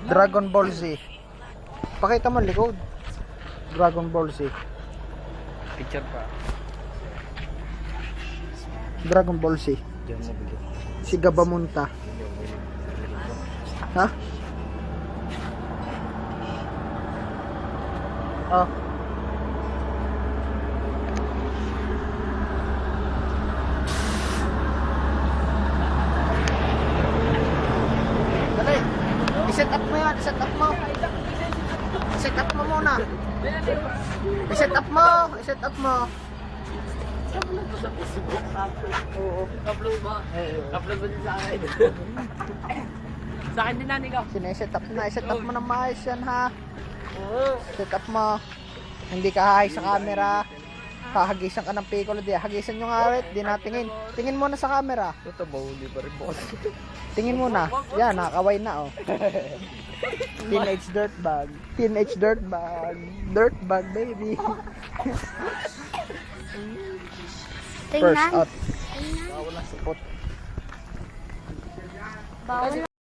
Dragon Ball Z. Pakita mo likod. Dragon Ball Z. Picture pa. Dragon Ball Z. Diyan mo bigyan. Si Gabamunta. Ha? Oh. Dali. I-set up mo yan. I-set up mo. I-set up mo muna. I-set up mo. I-set up mo. Upload mo sa Facebook. Oo. Upload mo. Upload mo din sa akin. Sa akin din nani ka. Sineset up na. I-set up mo na maayos yan ha. Oo. Set up mo. Hindi ka hahig sa camera. Hahagisan ka ng piccolo. Di hagisan nyo nga ulit. Di natingin. Tingin muna sa camera. Ito mahuli pa rin boss. Tingin muna. Yan, nakakaway na oh. Teenage dirt bag. Teenage dirt bag. Dirt bag baby. First Tingnan. out. Tingnan. Bawal na supot. Bawal